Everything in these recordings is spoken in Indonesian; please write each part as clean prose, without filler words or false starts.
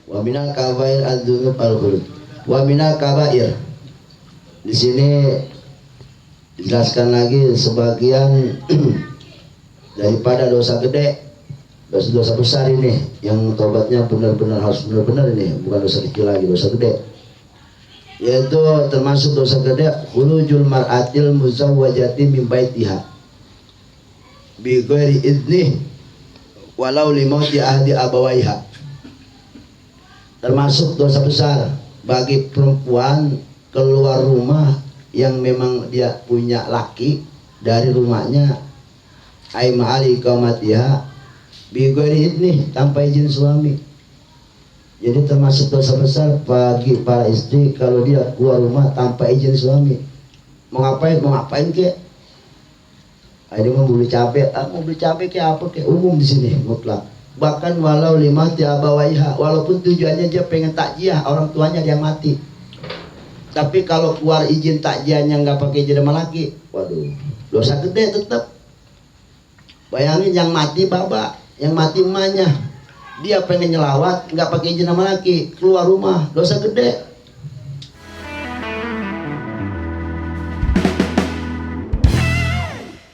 Wa minal kabair adzunub al-khulud. Wa minal kabair. Di sini dijelaskan lagi sebagian daripada dosa gede, dosa besar ini yang tobatnya benar-benar harus benar-benar ini, bukan dosa kecil lagi, dosa gede. Yaitu termasuk dosa gede khurujul mar'atil muzawwajati min baitiha bi ghairi idnih walau limauti ahdi abawaiha. Termasuk dosa besar bagi perempuan keluar rumah yang memang dia punya laki dari rumahnya ai ma'ali qaumatiha bi ghairi idnih, tanpa izin suami. Jadi termasuk dosa besar bagi para istri kalau dia keluar rumah tanpa izin suami. Mau ngapain kek? Ini mau beli cabai, mau beli cabai kayak apa kek? Umum di sini mutlak. Bahkan walau limati abawaiha, walaupun tujuannya dia pengen takjiah, orang tuanya dia mati. Tapi kalau keluar izin takjiahnya nggak pakai izin sama laki, waduh, dosa gede tetap. Bayangin yang mati baba, yang mati emaknya, dia pengen nyelawat nggak pakai izin sama laki, keluar rumah, dosa gede.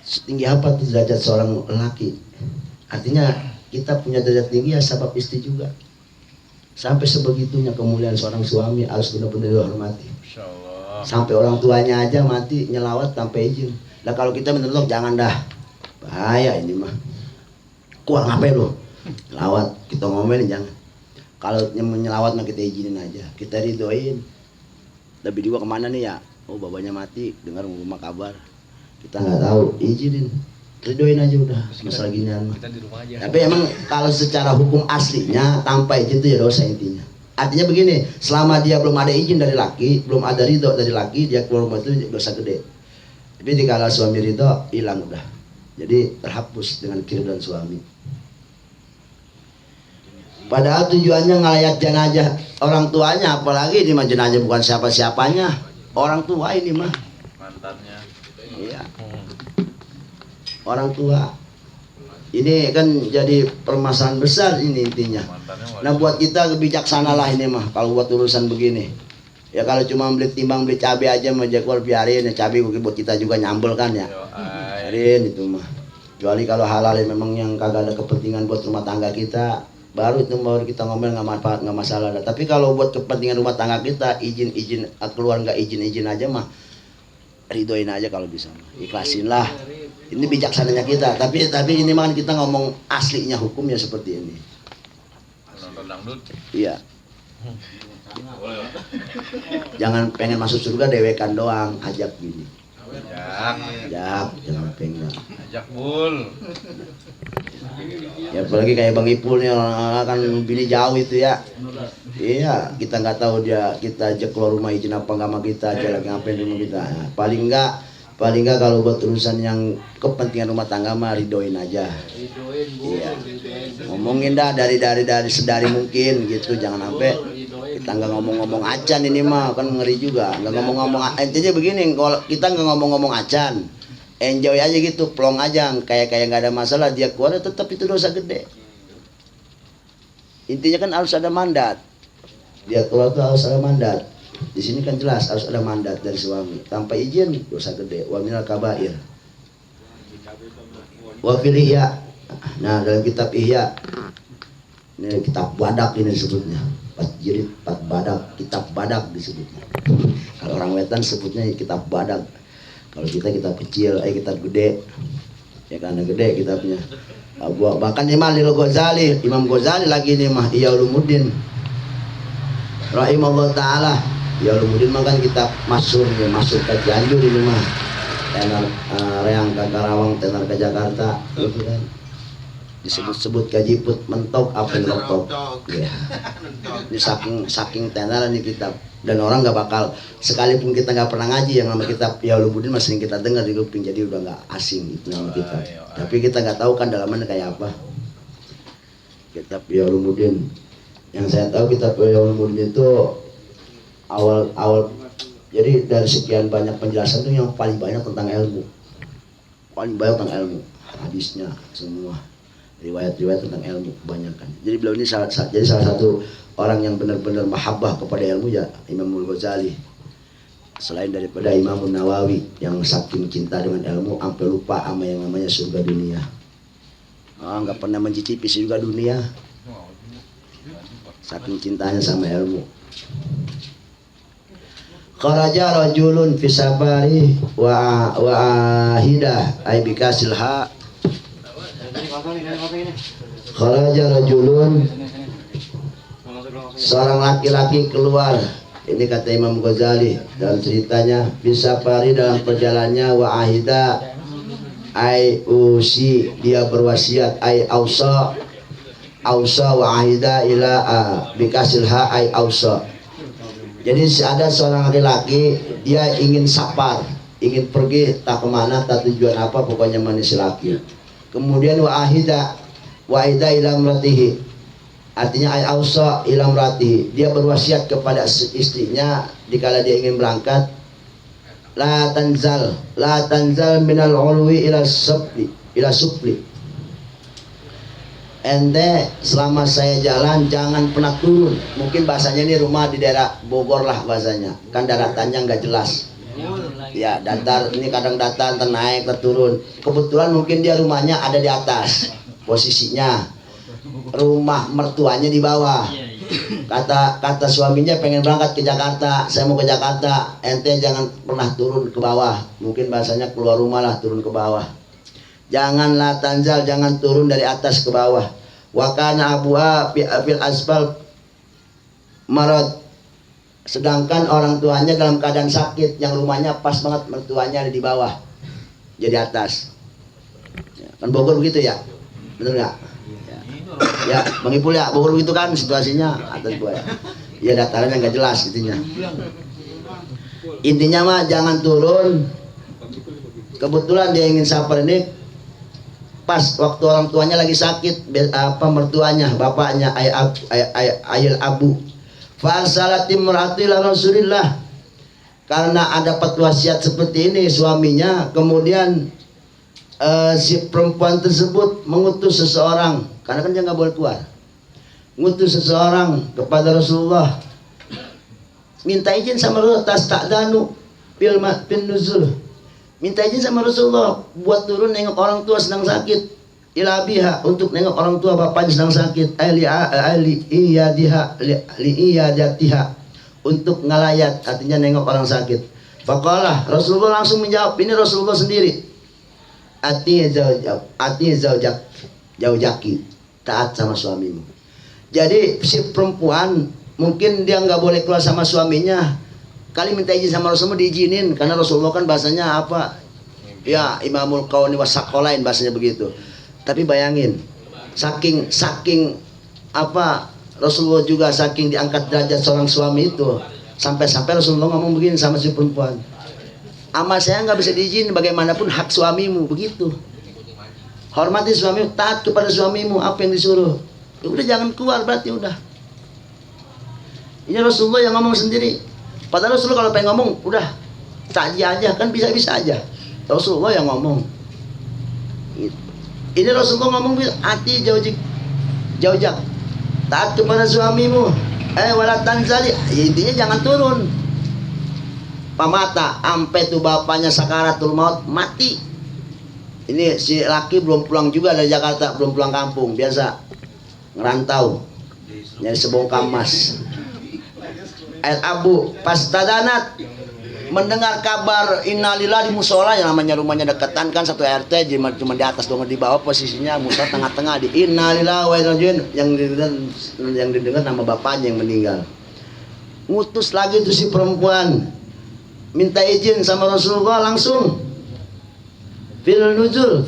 Setinggi apa tuh derajat seorang laki? Artinya kita punya derajat tinggi ya sebab istri juga. Sampai sebegitunya kemuliaan seorang suami harus benar-benar dihormati. Sampai orang tuanya aja mati nyelawat tanpa izin. Nah kalau kita menurut jangan dah, bahaya ini mah. Keluar ngapain lo? Nyelawat, kita ngomelin jangan. Kalau nyelawat mah kita izinin aja, kita ridoin. Tapi juga kemana nih ya? Oh babanya mati, dengar rumah kabar. Kita nggak tahu, izinin. Ridoin aja udah, masalah ginian mah. Tapi emang kalau secara hukum aslinya tanpa izin itu ya dosa intinya. Artinya begini, selama dia belum ada izin dari laki, belum ada ridho dari laki, dia keluar rumah itu dosa gede. Tapi kalau suami ridho, hilang udah. Jadi terhapus dengan keridhaan suami. Padahal tujuannya ngalayat jenazah orang tuanya, apalagi ini mah jenazah bukan siapa-siapanya, orang tua ini mah. Mantannya. Iya. Orang tua. Ini kan jadi permasalahan besar ini intinya. Nah buat kita kebijaksanalah ini mah kalau buat urusan begini. Ya kalau cuma beli timbang beli cabai aja mah jaguar biarin ya, cabai buat kita juga nyambel kan ya. Biarin itu mah. Kecuali kalau halal ya, memang yang kagak ada kepentingan buat rumah tangga kita, baru itu baru kita ngomel nggak manfaat nggak masalah. Tapi kalau buat kepentingan rumah tangga kita izin keluar nggak izin aja mah ridoin aja kalau bisa, ikhlasin lah. Ini bijaksananya kita, tapi ini mah kita ngomong aslinya hukumnya seperti ini. Nonton dangdut? Iya. Jangan pengen masuk surga dewekan doang, ajak gini. Ajak, jangan pengen. Ajak bul. Ya apalagi kayak Bang Ipul nih, orang kan bini jauh itu ya. Iya, kita nggak tahu kita ajak keluar rumah izin apa nggak sama kita, aja lagi ngapain di rumah kita. Nah, paling enggak kalau buat urusan yang kepentingan rumah tangga mah ridoin aja. Iya. Ngomongin dah dari sedari mungkin gitu, jangan sampai kita nggak ngomong-ngomong acan ini mah kan ngeri juga. Nggak ngomong-ngomong, intinya begini, kalau kita nggak ngomong-ngomong acan, enjoy aja gitu, plong aja, kayak nggak ada masalah, dia keluar tetap itu dosa gede. Intinya kan harus ada mandat. Dia keluar tuh harus ada mandat. Di sini kan jelas harus ada mandat dari suami. Tanpa izin dosa gede. Wa minal kabair. Wa fil ihya. Nah, dalam kitab Ihya, ini kitab badak ini disebutnya. 4 jilid 4 badak, kitab badak disebutnya. Kalau orang Wetan sebutnya kitab badak. Kalau kita kitab kecil, kitab gede. Ya karena gede kitabnya. Bahkan Imam Ghazali lagi ini mah Ihya Ulumuddin rahimahullah taala. Ya Ulumuddin mah kan kitab masyhur ya, masuk ke Cianjur ini mah. Tenar Reang ke Karawang, tenar ke Jakarta gitu kan. Disebut-sebut Kajiput mentok apa mentok. Ya. Ini saking tenar ini kitab. Dan orang nggak bakal, sekalipun kita nggak pernah ngaji yang nama kitab Ya Ulumuddin masih kita dengar di kuping, jadi udah nggak asing gitu nama kitab. Tapi kita nggak tahu kan dalamannya kayak apa. Kitab Ya Ulumuddin, yang saya tahu kitab Ya Ulumuddin itu awal jadi dari sekian banyak penjelasan itu yang paling banyak tentang ilmu, hadisnya semua, riwayat-riwayat tentang ilmu kebanyakan. Jadi beliau ini salah satu orang yang benar-benar mahabbah kepada ilmu ya Imam Ghazali. Selain daripada Imam Nawawi yang saking cinta dengan ilmu sampai lupa sama yang namanya surga dunia. Nggak pernah mencicipi surga dunia. Saking cintanya sama ilmu. Kharaja rajulun fi sabari wa ahida ay bikasil ha. Kharaja rajulun, seorang laki-laki keluar. Ini kata Imam Ghazali dalam ceritanya, fi sabari dalam perjalanannya, wa ahida ay usi, dia berwasiat, ay ausa wa ahida ila bikasil ha ay ausa. Jadi ada seorang laki-laki, dia ingin safar, ingin pergi tak kemana, tak tujuan apa, pokoknya manusia laki. Kemudian wa ahida ila mratihi, artinya ay ausa ila mratihi, dia berwasiat kepada istrinya dikala dia ingin berangkat, la tanzal minal ulwi ila sufli. Ente selama saya jalan jangan pernah turun. Mungkin bahasanya ini rumah di daerah Bogor lah bahasanya. Kan daratannya nggak jelas. Ya datar, ini kadang datar, naik, turun. Kebetulan mungkin dia rumahnya ada di atas posisinya. Rumah mertuanya di bawah. Kata suaminya pengen berangkat ke Jakarta. Saya mau ke Jakarta. Ente jangan pernah turun ke bawah. Mungkin bahasanya keluar rumah lah, turun ke bawah. Janganlah tanzal, jangan turun dari atas ke bawah. Wa kana abuha fil asfal marad, sedangkan orang tuanya dalam keadaan sakit, yang rumahnya pas banget mertuanya ada di bawah, jadi atas. Kan Bogor begitu ya, betul nggak? Ya, Bang Ipul ya, Bogor begitu kan situasinya, atas gua ya. Ya datarannya nggak jelas intinya. Intinya mah jangan turun. Kebetulan dia ingin safar ini pas waktu orang tuanya lagi sakit, mertuanya, bapaknya ayil abu. Farsalatim merati la Rasulillah, karena ada wasiat seperti ini suaminya, kemudian si perempuan tersebut mengutus seseorang, karena kan dia nggak boleh keluar, mengutus seseorang kepada Rasulullah, minta izin sama Rasulullah, tas takdanu pil nuzul, minta izin sama Rasulullah buat turun nengok orang tua sedang sakit, ila biha, untuk nengok orang tua bapaknya sedang sakit, iyadatiha, untuk ngalayat, artinya nengok orang sakit. Faqalah, Rasulullah langsung menjawab, ini Rasulullah sendiri, zaujaki, taat sama suamimu. Jadi si perempuan mungkin dia nggak boleh keluar sama suaminya, kali minta izin sama Rasulullah diizinin, karena Rasulullah kan bahasanya apa? Ya, imamul kauni wasaqalain, bahasanya begitu. Tapi bayangin, saking apa, Rasulullah juga saking diangkat derajat seorang suami itu, sampai-sampai Rasulullah ngomong begini sama si perempuan, ama saya nggak bisa diizin, bagaimanapun hak suamimu, begitu. Hormati suamimu, taat kepada suamimu, apa yang disuruh. Ya udah jangan keluar, berarti udah. Ini Rasulullah yang ngomong sendiri. Padahal Rasulullah kalau pengen ngomong, udah takji aja, kan bisa-bisa aja. Rasulullah yang ngomong. Ini Rasulullah ngomong, hati jaujak, taat kepada suamimu. Wala tanzali, intinya jangan turun. Pamata, sampai tuh bapaknya sakaratul maut, mati. Ini si laki belum pulang juga dari Jakarta, belum pulang kampung, biasa ngerantau, nyari sebongkah emas. Ayat Abu pas tadanat mendengar kabar innalillahi di musola, yang namanya rumahnya dekatan kan, satu RT, cuma di atas doang, di bawah posisinya musola tengah-tengah, di innalillahi wa inna ilaihi raji'un, yang didengar nama bapaknya yang meninggal. Ngutus lagi tuh si perempuan, minta izin sama Rasulullah langsung fil nuzul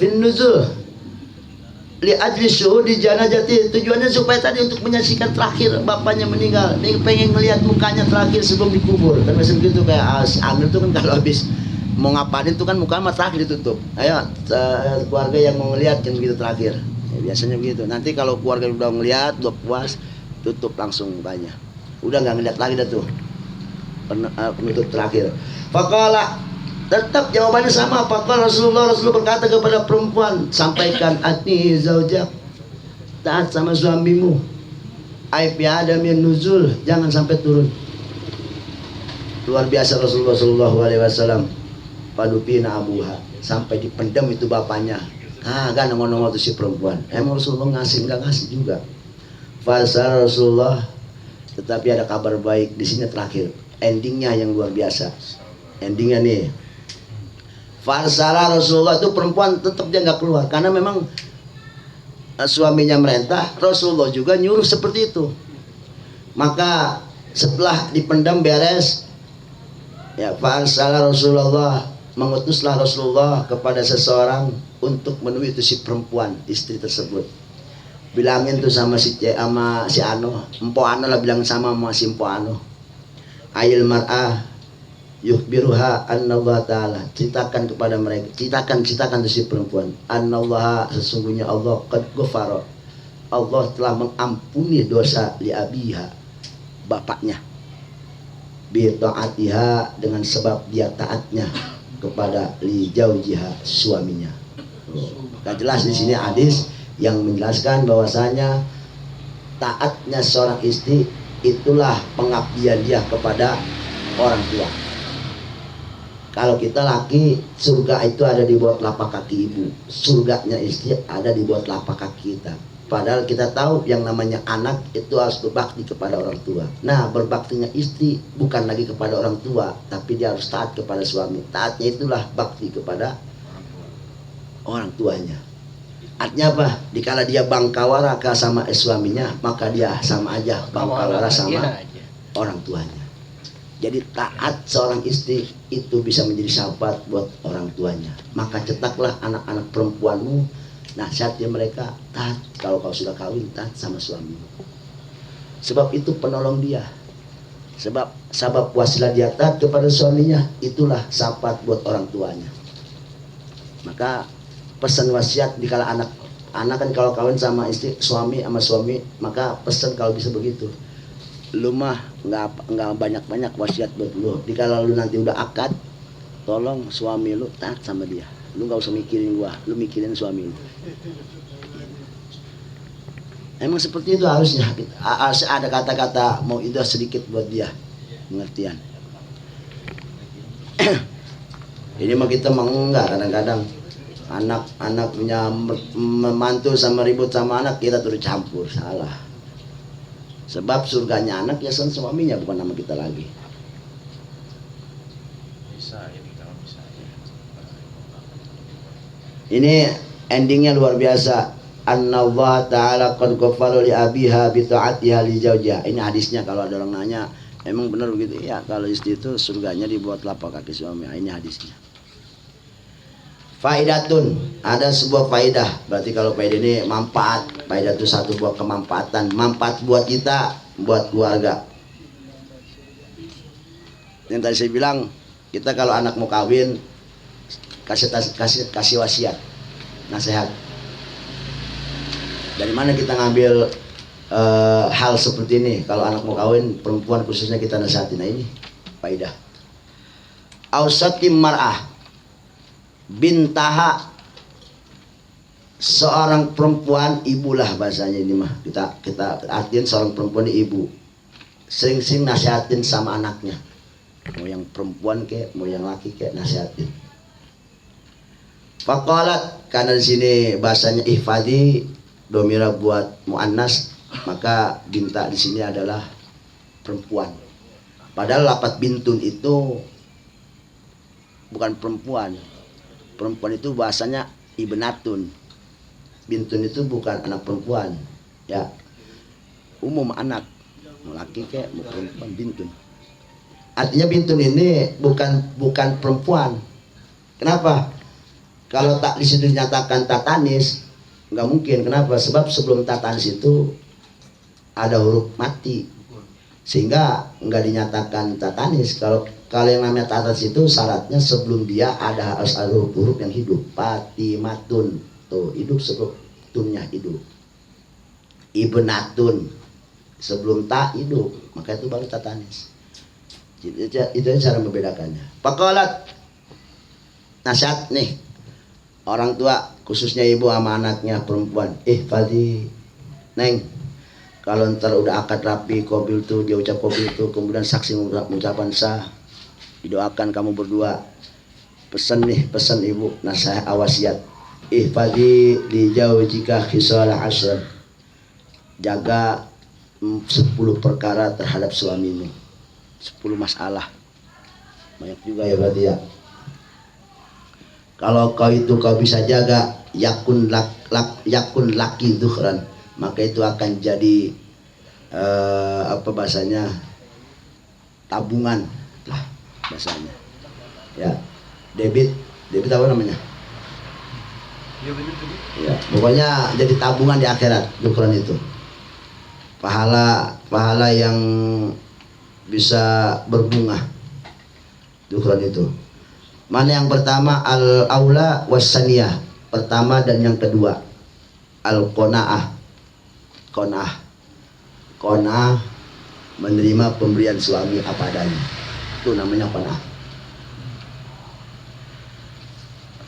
li ajli syuhudi janazati, tujuannya supaya tadi untuk menyaksikan terakhir bapaknya meninggal. Dia pengen ngelihat mukanya terakhir sebelum dikubur. Kan biasanya begitu, kayak Amir itu kan kalau habis mau ngapain itu kan muka mah terakhir ditutup. Ayo keluarga yang mau ngelihat kan gitu terakhir. Ya, biasanya begitu. Nanti kalau keluarga udah ngelihat, udah puas, tutup langsung mukanya. Udah nggak ngelihat lagi dah tuh. Penutup terakhir. Faqala, tetap jawabannya sama. Apakah Rasulullah berkata kepada perempuan, sampaikan ati zaujak, taat sama suamimu. Aib ya ada min nuzul, jangan sampai turun. Luar biasa Rasulullah Shallallahu Alaihi Wasallam. Padupina abuha, sampai dipendam itu bapaknya. Kan nongol-nongol tuh si perempuan. Emang Rasulullah ngasih nggak ngasih juga. Fasa Rasulullah, tetapi ada kabar baik di sini terakhir. Endingnya yang luar biasa. Endingnya nih. Farsala Rasulullah itu perempuan tetap dia nggak keluar karena memang suaminya merintah, Rasulullah juga nyuruh seperti itu. Maka setelah dipendam beres, ya farsala Rasulullah, mengutuslah Rasulullah kepada seseorang untuk menemui itu si perempuan istri tersebut. Bilangin tuh sama si Ano, Empo Ano lah, bilang sama si Empo Ano. Ayil mar'ah yukhbiruha annallaha ta'ala, ceritakan kepada mereka, ceritakan tuh si perempuan, annallaha, sesungguhnya Allah qad ghafara, Allah telah mengampuni dosa li abiha, bapaknya, bi ta'atiha, dengan sebab dia taatnya kepada li jaujiha, suaminya. Kan jelas di sini hadis yang menjelaskan bahwasanya taatnya seorang istri itulah pengabdian dia kepada orang tua. Kalau kita laki, surga itu ada di bawah telapak kaki ibu. Surganya istri ada di bawah telapak kaki kita. Padahal kita tahu yang namanya anak itu harus berbakti kepada orang tua. Nah, berbaktinya istri bukan lagi kepada orang tua, tapi dia harus taat kepada suami. Taatnya itulah bakti kepada orang tuanya. Artinya apa? Dikala dia bangkawara sama suaminya, maka dia sama aja bangkawara sama orang tuanya. Jadi taat seorang istri itu bisa menjadi sahabat buat orang tuanya. Maka cetaklah anak-anak perempuanmu, nasihatnya mereka taat. Kalau kau sudah kawin, taat sama suamimu. Sebab itu penolong dia. Sebab wasilah dia taat kepada suaminya, itulah sahabat buat orang tuanya. Maka pesan wasiat dikala anak kan kalau kawin sama istri, suami sama suami, maka pesan kalau bisa begitu. Lu mah nggak banyak wasiat buat lu. Dikala lu nanti udah akad, tolong suami lu taat sama dia. Lu nggak usah mikirin gua, lu mikirin suami lu. Emang seperti itu harusnya. Harus ada kata-kata mau itu sedikit buat dia, pengertian. Ini mah kita mah enggak, kadang-kadang anak punya memantu sama ribut sama anak, kita turut campur, salah. Sebab surganya anak ya suaminya, bukan nama kita lagi. Ini endingnya luar biasa. Annallaha ta'ala qad ghafara li abiha bi ta'atiha li zawjiha. Ini hadisnya, kalau ada orang nanya, emang benar begitu? Ya, kalau istri itu surganya dibuat telapak kaki suami. Ini hadisnya. Faidatun, ada sebuah faidah. Berarti kalau faidah ini manfaat. Faidah itu satu buah kemanfaatan, manfaat buat kita, buat keluarga. Yang tadi saya bilang, kita kalau anak mau kawin, kasih wasiat, nasihat. Dari mana kita ngambil hal seperti ini? Kalau anak mau kawin, perempuan khususnya kita nasihatin. Nah, ini faidah. Ausatim mar'ah, bintaha, seorang perempuan, ibulah bahasanya ini mah, kita artiin seorang perempuan ini ibu, sering-sering nasihatin sama anaknya, mau yang perempuan kek, mau yang laki kek, nasihatin. Faqalat, karena di sini bahasanya ihfadi, domira buat muannas, maka binta di sini adalah perempuan. Padahal lapat bintun itu bukan perempuan. Perempuan itu bahasanya ibnatun. Bintun itu bukan anak perempuan, ya, umum anak, mau laki kayak mau perempuan, bintun. Artinya bintun ini bukan perempuan. Kenapa? Kalau tak di situ dinyatakan tatanis, nggak mungkin. Kenapa? Sebab sebelum tatanis itu ada huruf mati, sehingga nggak dinyatakan tatanis. Kalau yang namanya tatanis itu syaratnya sebelum dia harus ada huruf yang hidup. Patimatun, tuh hidup sebelum tunnya hidup. Ibnatun, sebelum tak hidup, maka itu baru tatanis. Itu cara membedakannya. Faqalat, nasihat nih orang tua, khususnya ibu sama anaknya perempuan. Fadi, neng, Kalau ntar udah akad rapi, qabil tuh dia ucap qabil tuh, kemudian saksi mengucapkan sah, didoakan kamu berdua. Pesan ibu, nasihat wasiat. Ihfadhi li jaujika khisal asr. Jaga 10 perkara terhadap suamimu. 10 masalah. Banyak juga ya berarti ya. Kalau kau bisa jaga yakun laki dhukhran, maka itu akan jadi apa bahasanya, tabungan lah bahasanya ya, debit apa namanya ya, pokoknya jadi tabungan di akhirat dhukhran itu, pahala yang bisa berbunga dhukhran itu. Mana yang pertama? Al-aula was-saniyah, pertama dan yang kedua. Al-qanaah, qanaah menerima pemberian suami apa adanya, itu namanya qanaah.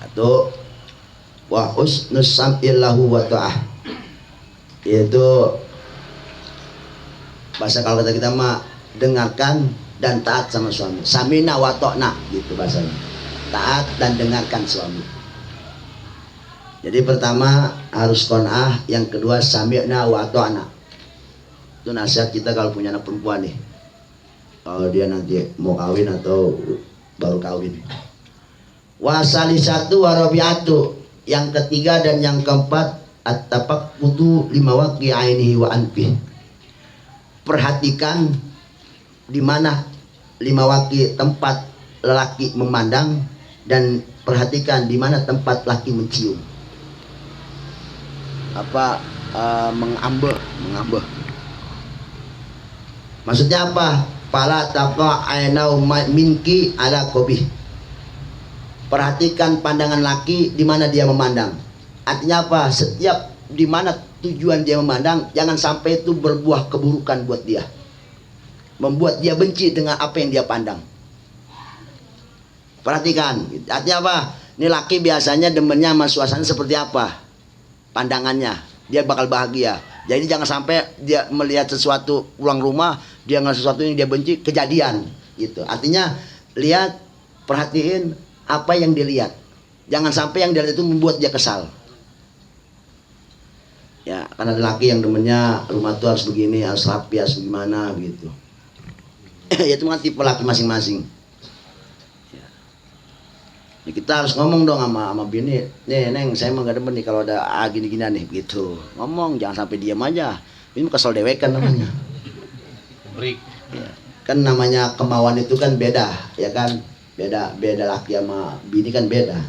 Atau wa husnus sam'illahu wa ta'ah, itu bahasa kalau kata kita mah dengarkan dan taat sama suami. Samina wa ta'na gitu bahasanya, taat dan dengarkan suami. Jadi pertama harus qanaah, yang kedua sami'na wa ta'na. Itu nasihat kita kalau punya anak perempuan nih, kalau dia nanti mau kawin atau baru kawin. Wa salisatu wa rabi'atu, yang ketiga dan yang keempat, at-tafaqqudu lima waqi ainihi wa anfi. Perhatikan di mana lima waqi, tempat lelaki memandang, dan perhatikan di mana tempat laki mencium. Mengambeh. Maksudnya apa? Pala taqa ainau minki ala qabih. Perhatikan pandangan laki di mana dia memandang. Artinya apa? Setiap di mana tujuan dia memandang, jangan sampai itu berbuah keburukan buat dia, membuat dia benci dengan apa yang dia pandang. Perhatikan. Artinya apa? Ini laki biasanya demennya sama suasana seperti apa? Pandangannya, dia bakal bahagia. Jadi jangan sampai dia melihat sesuatu pulang rumah, dia ngeliat sesuatu yang dia benci, kejadian gitu. Artinya lihat, perhatiin apa yang dilihat. Jangan sampai yang dilihat itu membuat dia kesal. Ya, karena ada laki yang demennya rumah tuh harus begini, harus rapi, harus gimana gitu. Ya itu kan tipe laki masing-masing. Ya, kita harus ngomong dong sama bini, nih neng saya emang gak demen nih kalau ada gini-gini nih gitu. Ngomong, jangan sampai diam aja. Ini kesel dewekan namanya. Ya, kan namanya kemauan itu kan beda, ya kan? Beda laki sama bini kan beda.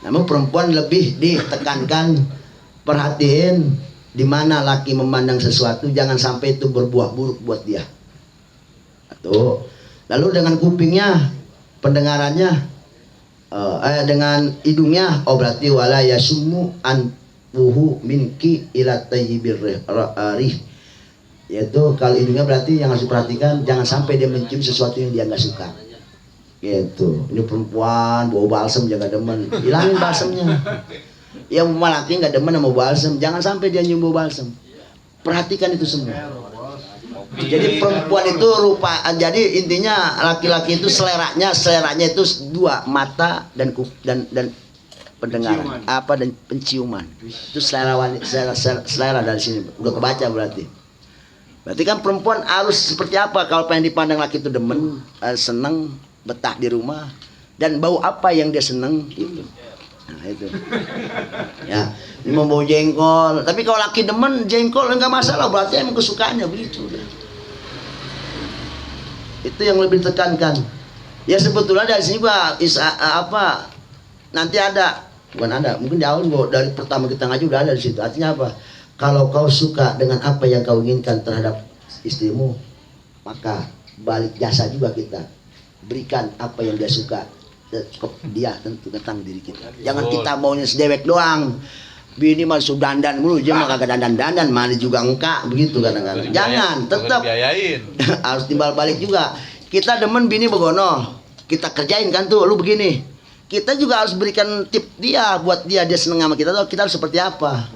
Namun perempuan lebih ditekankan, perhatiin di mana laki memandang sesuatu, jangan sampai itu berbuah buruk buat dia. Tuh. Lalu dengan kupingnya, pendengarannya, dengan hidungnya, berarti wala yasummu anfuhu minki ila tayyibir rih. Yaitu kalau hidungnya berarti yang harus diperhatikan, jangan sampai dia mencium sesuatu yang dia nggak suka. Gitu. Ini perempuan bau balsam jangan demen, hilangin balsamnya. Yang laki nggak demen sama balsam, jangan sampai dia nyium bau balsam. Perhatikan itu semua. Jadi perempuan itu jadi intinya laki-laki itu seleranya itu dua, mata dan pendengaran, dan penciuman. Itu selera dari sini udah kebaca berarti. Berarti kan perempuan harus seperti apa kalau pengen dipandang laki itu demen, seneng, betah di rumah, dan bau apa yang dia seneng gitu. Nah itu. Ya, ini mau bau jengkol. Tapi kalau laki demen jengkol enggak masalah, berarti emang kesukaannya begitu. Itu yang lebih ditekankan. Ya sebetulnya dari sini nanti mungkin di awal dari pertama kita ngaji udah ada di situ. Artinya apa? Kalau kau suka dengan apa yang kau inginkan terhadap istrimu, maka balik jasa juga kita berikan apa yang dia suka. Dia tentu tentang diri kita. Jangan kita maunya sedewek doang. Bini mah sudah dandan mulu, dia mah kagak dandan, mana juga engkak begitu kadang-kadang. Jangan, tetap harus timbal balik juga. Kita demen bini begono, kita kerjain kan tuh, lu begini. Kita juga harus berikan tip dia buat dia seneng sama kita tuh, kita harus seperti apa.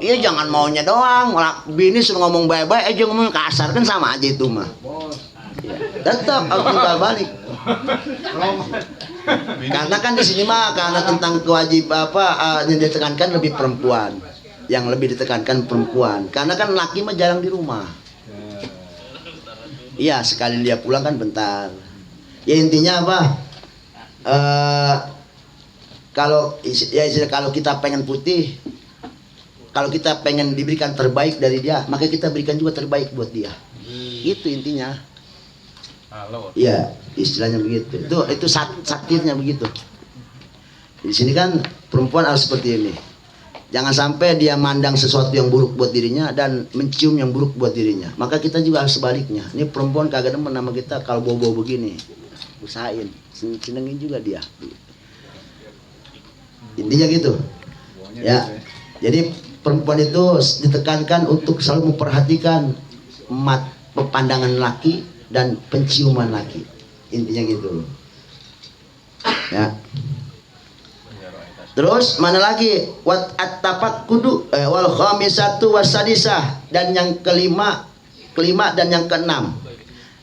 Iya jangan maunya doang, bini suruh ngomong baik-baik aja ngomong kasar kan sama aja itu mah. Ya, tetap harus timbal balik. Karena kan di sini mah karena tentang kewajiban yang ditekankan lebih perempuan, yang lebih ditekankan perempuan. Karena kan laki mah jarang di rumah. Iya sekali dia pulang kan bentar. Ya intinya apa? Kalau kita pengen putih, kalau kita pengen diberikan terbaik dari dia, maka kita berikan juga terbaik buat dia. Itu intinya. Iya, istilahnya begitu. Itu sakitnya begitu. Di sini kan perempuan harus seperti ini. Jangan sampai dia mandang sesuatu yang buruk buat dirinya dan mencium yang buruk buat dirinya. Maka kita juga harus sebaliknya. Ini perempuan kagak demen sama kita kalau bau-bau begini. Usahain, senengin juga dia. Intinya gitu. Ya. Jadi perempuan itu ditekankan untuk selalu memperhatikan pemandangan laki dan penciuman laki. Intinya gitu. Ya. Terus mana lagi? Wat at-tafakkudu wal khamisatu wasadisah, dan yang kelima dan yang keenam.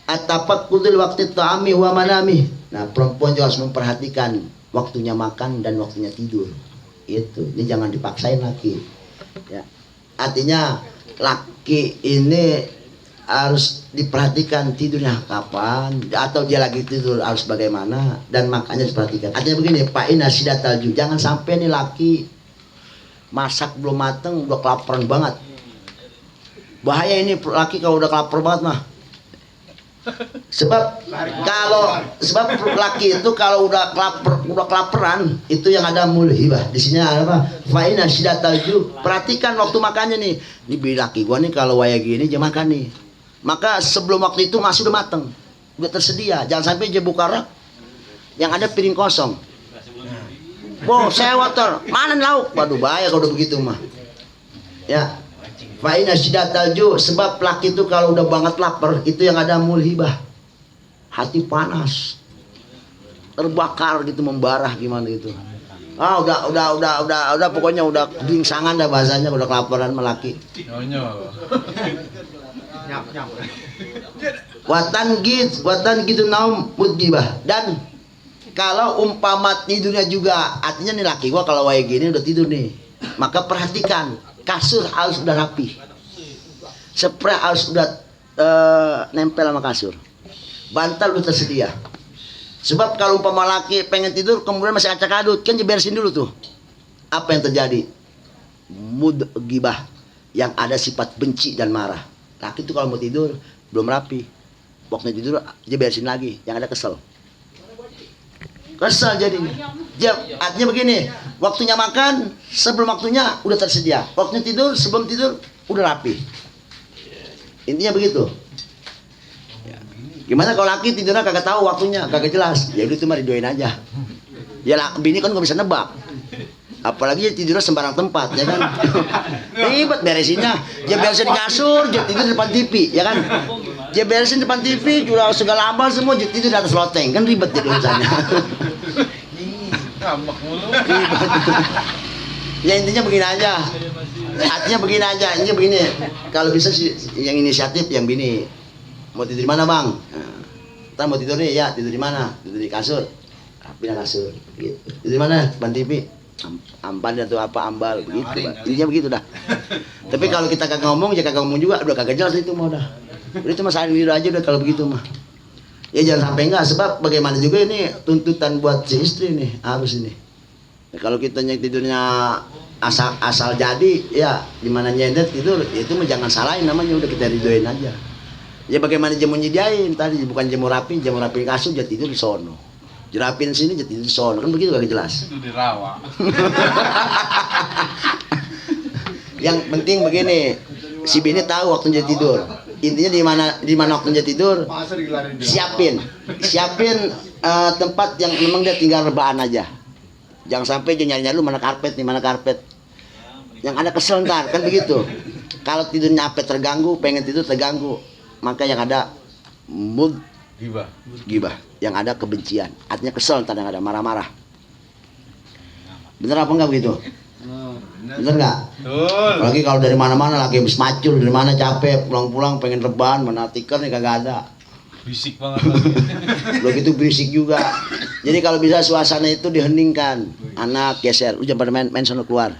At-tafakkudul waqti ta'ami wa manami. Nah, perempuan juga harus memperhatikan waktunya makan dan waktunya tidur. Itu. Ini jangan dipaksain laki. Ya. Artinya laki ini harus diperhatikan tidurnya kapan, atau dia lagi tidur harus bagaimana, dan makanya diperhatikan. Artinya begini, Pak Ina sidatalju, jangan sampai nih laki masak belum mateng udah kelaparan banget. Bahaya ini laki kalau udah kelaparan banget mah. Sebab laki itu kalau udah kelaparan itu yang ada mulhibah. Di sini ada apa? Fa ina sidatalju, perhatikan waktu makannya nih. Ini laki gua nih kalau waya gini dia makan nih. Maka sebelum waktu itu masih udah mateng, udah tersedia. Jangan sampai dia buka rak yang ada piring kosong. Wow, saya water, mana lauk? Waduh bahaya kalau udah begitu mah. Ya, fa'ina sidatalju, sebab laki itu kalau udah banget lapar itu yang ada mulhibah, hati panas, terbakar gitu, membara gimana gitu. Udah pokoknya udah bingsangan dah bahasanya, udah kelaparan melaki. Watan gitu naum mudgibah. Dan kalau umpama tidurnya juga, artinya nih laki gua kalau kayak gini udah tidur nih, maka perhatikan kasur harus udah rapi, spray harus udah nempel sama kasur, bantal udah tersedia. Sebab kalau umpama laki pengen tidur kemudian masih acak adut, kan diberesin dulu tuh. Apa yang terjadi? Mudgibah, yang ada sifat benci dan marah. Laki itu kalau mau tidur belum rapi, waktunya tidur dia beresin lagi, yang ada kesel jadinya. Artinya begini, waktunya makan sebelum waktunya udah tersedia, waktunya tidur sebelum tidur udah rapi. Intinya begitu. Gimana kalau laki tidurnya kagak tahu waktunya, kagak jelas, ya udah itu mah didoain aja. Ya bini kan nggak bisa nebak. Apalagi dia tidurnya sembarang tempat, ya kan? Ribet beresinnya. Dia beresin di kasur, dia tidur di depan TV, ya kan? Dia beresin di depan TV, jual segala abal semua, dia tidur di atas loteng, kan ribet jadi urusannya. Ngambek mulu. Ribet. Ya intinya begini aja. Artinya begini aja, intinya begini. Kalau bisa sih yang inisiatif yang bini. Mau tidur di mana, Bang? Nah, kita mau tidur nih, ya tidur di mana? Tidur di kasur. Pindah kasur, gitu. Tidur di mana? Depan TV. Ampan atau apa ambal begitu, intinya begitu dah. Tapi kalau kita kagak ngomong, ya kagak ngomong juga, udah kagak jelas itu mah udah. Udah cuma saling diri aja udah kalau begitu mah. Ya jangan sampai enggak, sebab bagaimana juga ini tuntutan buat si istri nih, harus ini. Ya, kalau kita tidurnya asal jadi, ya dimana nyendet tidur, ya itu mah jangan salahin namanya, udah kita ridoin aja. Ya bagaimana dia mau nyediain tadi, bukan dia mau rapi kasur, dia tidur di sono. Jerapin sini jadi di sono, kan begitu gak jelas. Itu di rawa. Yang penting begini, si bini tahu waktunya tidur. Intinya di mana waktunya tidur, siapin tempat yang memang dia tinggal rebahan aja. Jangan sampai dia nyari-nyari lu mana karpet. Yang ada kesel ntar, kan begitu. Kalau tidurnya apa terganggu, pengen tidur terganggu, maka yang ada gibah, yang ada kebencian, artinya kesel, ntar yang ada marah-marah. Bener apa enggak begitu? Bener nggak? Betul. Apalagi kalau dari mana-mana lagi habis macul, dari mana capek, pulang-pulang pengen rebahan, mana tikar nih kagak ada. Bisik banget lagi. Lo gitu berisik juga. Jadi kalau bisa suasana itu diheningkan. Anak geser, lu jangan pada main sono keluar.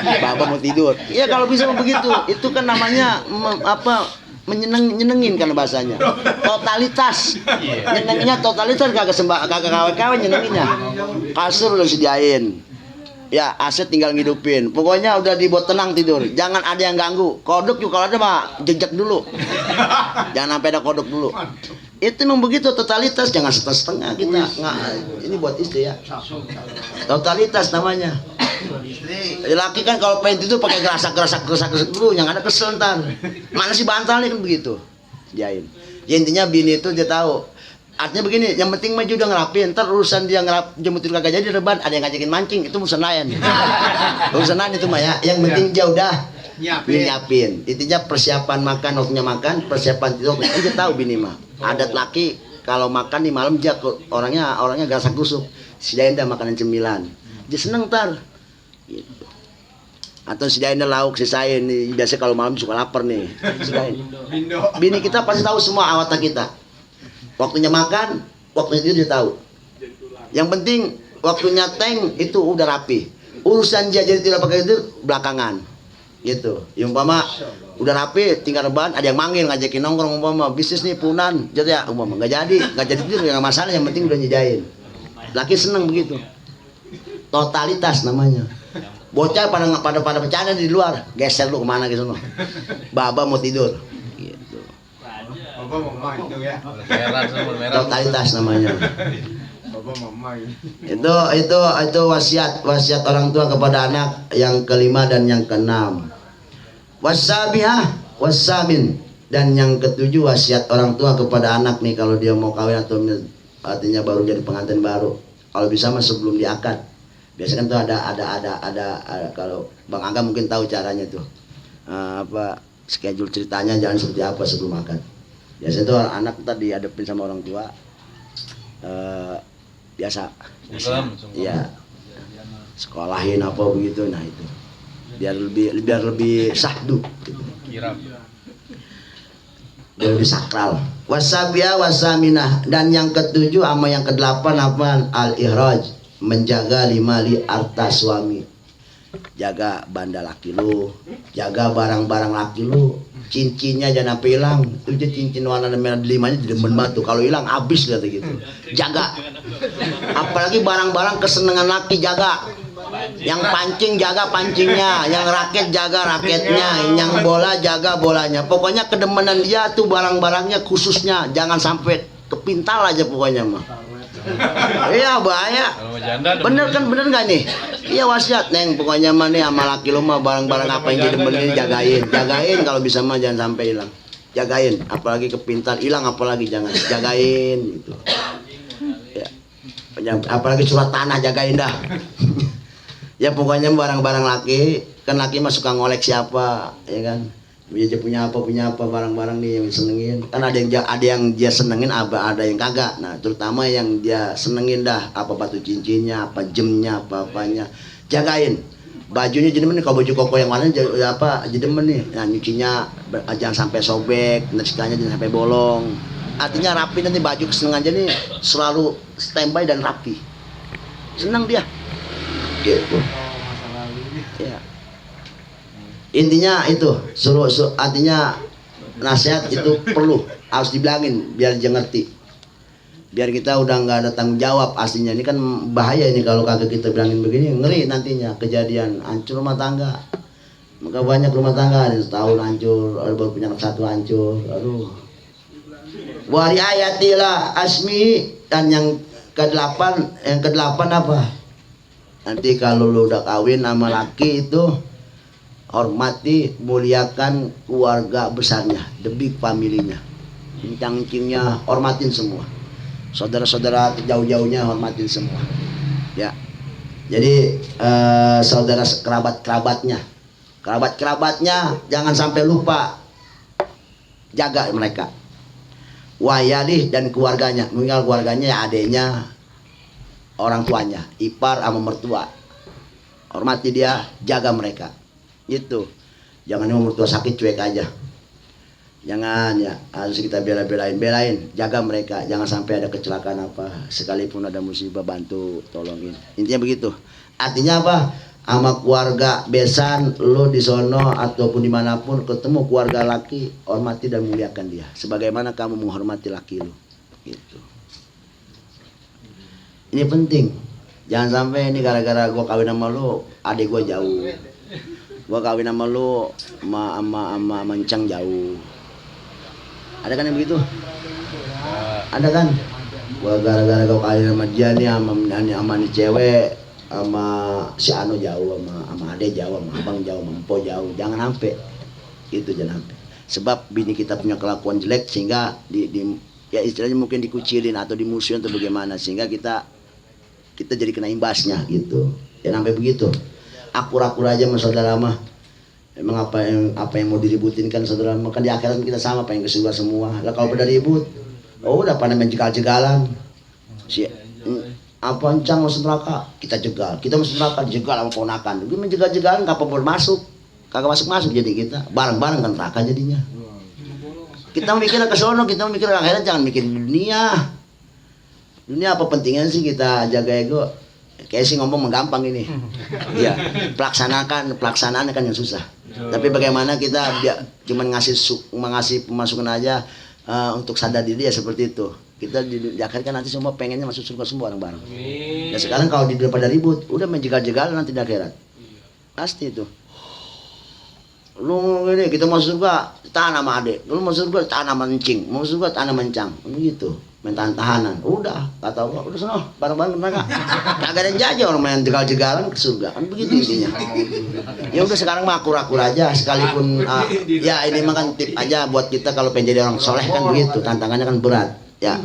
Bapak mau tidur. Iya kalau bisa begitu. Itu kan namanya nyenengin kan bahasanya. Totalitas. Nyenenginnya totalitas kagak kawan nyenenginnya. Kasur lu sediain. Ya aset tinggal ngidupin. Pokoknya udah dibuat tenang tidur. Jangan ada yang ganggu. Kodok juga kalau ada mah jejak dulu. Jangan sampai ada kodok dulu. Itu memang begitu totalitas. Jangan setengah-setengah kita. Nggak, ini buat istri ya. Totalitas namanya. Laki kan kalau pengen tidur pakai gerasak dulu. Yang ada kesel ntar. Mana sih bantalnya kan begitu. Jain. Ya, intinya bini itu dia tahu. Artinya begini, yang penting maju udah ngerapin, ntar urusan dia jemput kagak jadi reban, ada yang ngajakin mancing, itu urusan lain. Urusan lain itu mah ya, yang penting dia udah nyiapin. Intinya persiapan makan, waktunya makan, persiapan tidur, dia tahu bini mah. Adat laki kalau makan di malam dia orangnya gasak gusuk, sidain dah makanan cemilan, dia seneng ntar. Gitu. Atau sidain dah lauk, sisain, biasa kalau malam suka lapar nih, sidain. Bini kita pasti tahu semua awatan kita. Waktunya makan, waktunya tidur dia tahu. Yang penting waktunya tank itu udah rapi. Urusan dia jadi tidak pakai tidur belakangan. Gitu. Yang umpama udah rapi, tinggal rebahan, ada yang manggil ngajakin nongkrong umpama bisnis nih punan, jadi ya umpama nggak jadi tidur nggak masalah, yang penting udah nyejain. Laki seneng begitu. Totalitas namanya. Bocah pada bercanda di luar, geser lu kemana gitu loh. Baba mau tidur. Totalitas namanya. Itu wasiat orang tua kepada anak yang kelima dan yang keenam. Wasabiah wasamin, dan yang ketujuh wasiat orang tua kepada anak nih kalau dia mau kawin atau artinya baru jadi pengantin baru. Kalau bisa mah sebelum diakad. Biasanya kan tuh ada kalau Bang Angga mungkin tahu caranya tuh. Schedule ceritanya jangan seperti apa sebelum akad. Biasanya tuh anak tadi dihadapin sama orang tua biasa ya sekolahin apa begitu, nah itu biar lebih sahdu gitu. Biar lebih sakral. Wasabia wasaminah, dan yang ketujuh sama yang kedelapan apa? Al-ihraj, menjaga limali harta suami. Jaga banda laki lu, jaga barang-barang laki lu, cincinnya jangan sampai hilang. Itu aja cincin warna merah limanya demen banget tuh. Kalau hilang habis kata gitu. Jaga. Apalagi barang-barang kesenangan laki jaga. Yang pancing jaga pancingnya, yang raket jaga raketnya, yang bola jaga bolanya. Pokoknya kedemenan dia tuh barang-barangnya khususnya, jangan sampai kepintal aja pokoknya mah. Iya bahaya. Bener kan, bener nggak nih? Iya wasiat neng, pokoknya mah nih sama laki lu mah barang-barang apa yang jadi bener jagain kalau bisa mah jangan sampai hilang. Jagain, apalagi kepintal hilang apalagi jangan jagain gitu. Ya. Apalagi surat tanah jagain dah. Ya pokoknya barang-barang laki, kan laki mah suka ngoleksi apa, ya kan? Dia punya apa barang-barang nih yang senengin. Kan ada yang dia senengin, ada yang kagak. Nah terutama yang dia senengin dah, apa batu cincinnya, apa jamnya, apa-apanya jagain. Bajunya jadi demen, kalau baju koko yang mana jadi demen nih. Nah nyucinya jangan sampai sobek, naskahnya jangan sampai bolong. Artinya rapi, nanti baju kesenangannya nih selalu standby dan rapi. Senang dia. Gitu. Ya. Intinya itu artinya nasihat itu harus dibilangin biar dia ngerti, biar kita udah nggak ada tanggung jawab aslinya. Ini kan bahaya ini kalau kagak kita bilangin begini, ngeri nantinya kejadian hancur rumah tangga. Maka banyak rumah tangga ada setahun hancur, ada baru punya anak satu hancur. Aduh. Wari ayatilah asmi, dan yang kedelapan apa? Nanti kalau lu udah kawin sama laki itu, hormati, muliakan keluarga besarnya, the big family-nya, incang-incingnya, hormatin semua. Saudara-saudara jauh-jauhnya hormatin semua. Ya. Jadi saudara kerabat-kerabatnya jangan sampai lupa, jaga mereka. Wayalih, dan keluarganya, meninggal keluarganya ya adeknya, orang tuanya, ipar sama mertua. hormati dia, jaga mereka. Gitu. Jangan umur tua sakit cuek aja. Jangan ya, harus kita belain, jaga mereka. Jangan sampai ada kecelakaan apa, sekalipun ada musibah bantu, tolongin. Intinya begitu. Artinya apa? Sama keluarga besan lo di sono ataupun dimanapun ketemu keluarga laki, hormati dan muliakan dia. Sebagaimana kamu menghormati laki lo. Gitu. Ini penting. Jangan sampai ini gara-gara gue kawin sama lo, adik gue jauh. Gue kawin sama lo, sama Mencang jauh. Ada kan yang begitu? Ada kan? Gue gara-gara gue kawin sama dia nih, sama nih cewek, sama si Ano jauh, sama Ade jauh, sama Abang jauh, sama Empo jauh. Jangan sampai. Itu jangan sampai. Sebab bini kita punya kelakuan jelek sehingga ya istilahnya mungkin dikucilin atau dimusuhin atau bagaimana, sehingga kita jadi kena imbasnya gitu. Jangan sampai begitu. Akur-akur aja sama saudara mah. Emang apa yang mau diributin kan saudara mah, kan di akhirat kita sama, pengen ke surga semua. Lah kalau pada ribut, udah pada main jegal-jegalan. Si apa Encang masuk neraka, kita jegal. Kita masuk neraka dijegal sama ponakan. Dia menjegal-jegalan kapan boleh masuk. Kagak masuk jadi kita. Bareng-bareng kan neraka jadinya. Kita mikirnya ke sono, kita mikir ke akhirat, jangan mikir di dunia. Dunia apa pentingnya sih kita jaga ego? Kayak sih ngomong menggampang ini. Iya, pelaksanaan kan yang susah. Tapi bagaimana kita cuman ngasih pemasukan aja untuk sadar diri ya seperti itu. Kita di akhir kan nanti semua pengennya masuk surga semua bareng-bareng. Ya sekarang kalau di pada ribut, udah menjegal-jegal nanti di akhirat. Pasti itu. Lu ini kita masuk surga tahan sama adik, lu masuk surga tahan sama encing, masuk surga tahan sama encang, begitu. Main tahan-tahanan, udah kata gua udah sono bareng-bareng mereka. Kagak ada yang jajan orang main jegal-jegalan ke surga, kan begitu intinya. Ya udah sekarang mah akur-akur aja, sekalipun ya ini mah kan tip aja buat kita kalau pengen jadi orang soleh kan begitu, tantangannya kan berat. Ya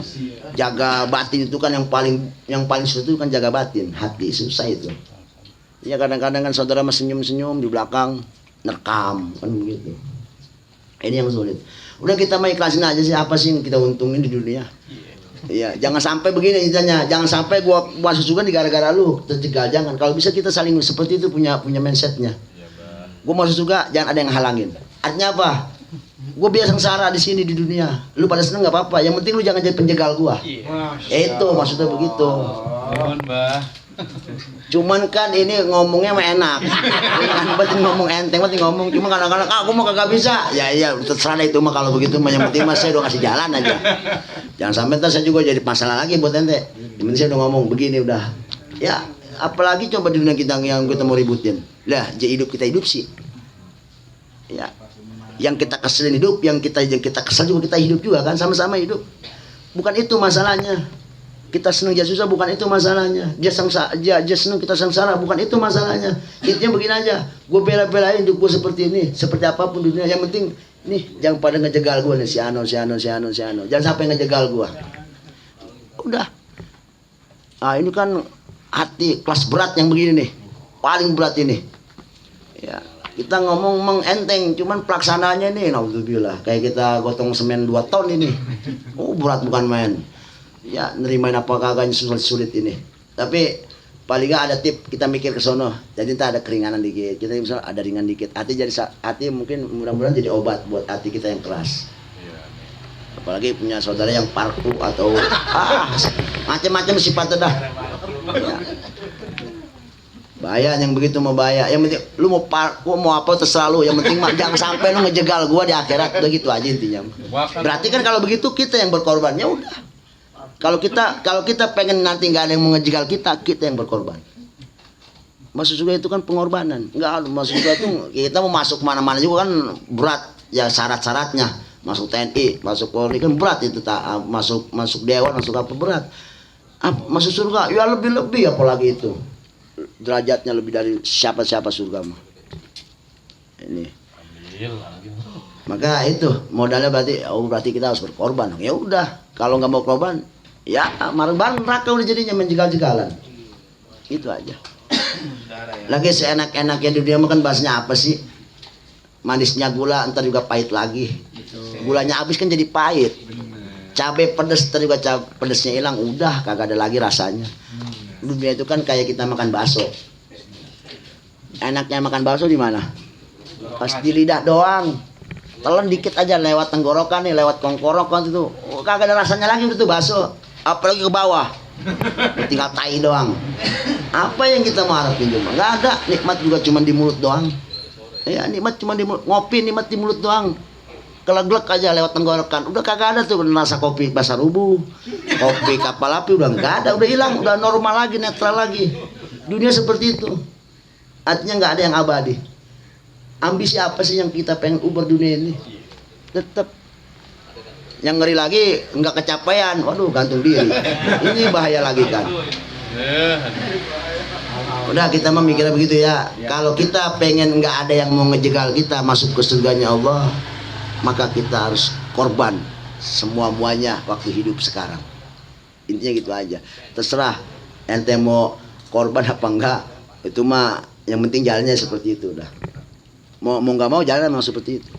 jaga batin itu kan yang paling susah itu kan jaga batin, hati susah itu. Ya kadang-kadang kan saudara mah senyum-senyum di belakang nerekam kan begitu. Ini yang sulit. Udah kita mah ikhlasin aja sih, apa sih yang kita untungin di dunia. Iya, jangan sampai begini intinya, jangan sampai gua masuk surga di gara-gara lu, terjegal, jangan. Kalau bisa kita saling seperti itu punya mindsetnya. Gua masuk surga, jangan ada yang halangin. Artinya apa? Gua biasa sengsara di sini di dunia. Lu pada seneng nggak apa-apa. Yang penting lu jangan jadi penjegal gua. Itu maksudnya begitu. Cuman kan ini ngomongnya mah enak. Kan berarti ngomong enteng, berarti ngomong cuma kadang-kadang aku mah kagak bisa. Ya iya terserah itu mah kalau begitu mah, yang penting mah saya udah ngasih jalan aja. Jangan sampai ntar saya juga jadi masalah lagi buat ente. Yang penting saya udah ngomong begini udah. Ya apalagi coba di dunia kita yang kita mau ributin. Lah jadi hidup kita hidup sih. Ya yang kita keselin hidup, yang kita kesel juga kita hidup juga kan, sama-sama hidup. Bukan itu masalahnya. Kita senang dia susah, bukan itu masalahnya. Dia senang kita sengsara, bukan itu masalahnya. Intinya begini aja, gue bela-belain hidup gue seperti ini, seperti apapun dunia. Yang penting nih jangan pada ngejegal gue nih, si Ano. Jangan sampai ngejegal gue. Udah. Nah ini kan hati kelas berat yang begini nih, paling berat ini. Ya kita ngomong mengenteng, cuman pelaksanaannya nih, naudzubillah, kayak kita gotong semen 2 ton ini. Berat bukan main. Ya nerimain apa kagaknya sulit ini. Tapi paling gak ada tip, kita mikir ke sono. Jadi entah ada keringanan dikit, kita misalnya ada ringan dikit. Hati mungkin mudah-mudahan jadi obat buat hati kita yang keras. Apalagi punya saudara yang parku atau macam-macam sifatnya dah. Ya. Bahaya yang begitu mau bahaya. Yang penting lu mau parku mau apa terserah lu. Yang penting jangan sampai lu ngejegal gua di akhirat. Udah gitu aja intinya. Berarti kan kalau begitu kita yang berkorban. Ya udah. Kalau kita pengen nanti nggak ada yang mengejegal kita yang berkorban. Masuk surga itu kan pengorbanan. Nggak, masuk surga itu kita mau masuk kemana-mana juga kan berat ya syarat-syaratnya. Masuk TNI, masuk Polri kan berat itu, masuk dewan, masuk apa berat. Masuk surga ya lebih apalagi itu. Derajatnya lebih dari siapa-siapa surga mah. Ini. Maka itu modalnya berarti kita harus berkorban. Ya udah, kalau nggak mau korban ya bareng-bareng neraka udah jadinya menjegal-jegalan. Itu aja. Lagi seenak-enaknya di dunia kan bahasnya apa sih? Manisnya gula ntar juga pahit lagi. Gulanya habis kan jadi pahit. Cabai pedes ntar juga pedesnya hilang, udah kagak ada lagi rasanya. Dunia itu kan kayak kita makan bakso. enaknya makan bakso di mana? Pas di lidah doang. Telan dikit aja lewat tenggorokan nih, lewat kongkorokan itu. Oh, kagak ada rasanya lagi itu bakso. Apalagi ke bawah. Tinggal tai doang. Apa yang kita mau harapin cuma? Nggak ada. Nikmat juga cuma di mulut doang. Ya, nikmat cuma di mulut. Ngopi nikmat di mulut doang. Keleglek aja lewat tenggorokan. Udah kagak ada tuh rasa kopi pasar rubuh. Kopi kapal api udah nggak ada, udah hilang, udah normal lagi, netral lagi. Dunia seperti itu. Artinya nggak ada yang abadi. Ambisi apa sih yang kita pengen ubah dunia ini? Tetap. Yang ngeri lagi nggak kecapean, waduh gantung diri. Ini bahaya lagi kan. Udah kita memikirnya begitu ya. Kalau kita pengen nggak ada yang mau ngejegal kita masuk ke surganya Allah, maka kita harus korban semua-muanya waktu hidup sekarang. Intinya gitu aja. Terserah ente mau korban apa enggak, itu mah yang penting jalannya seperti itu udah. Mau nggak mau jalan memang seperti itu.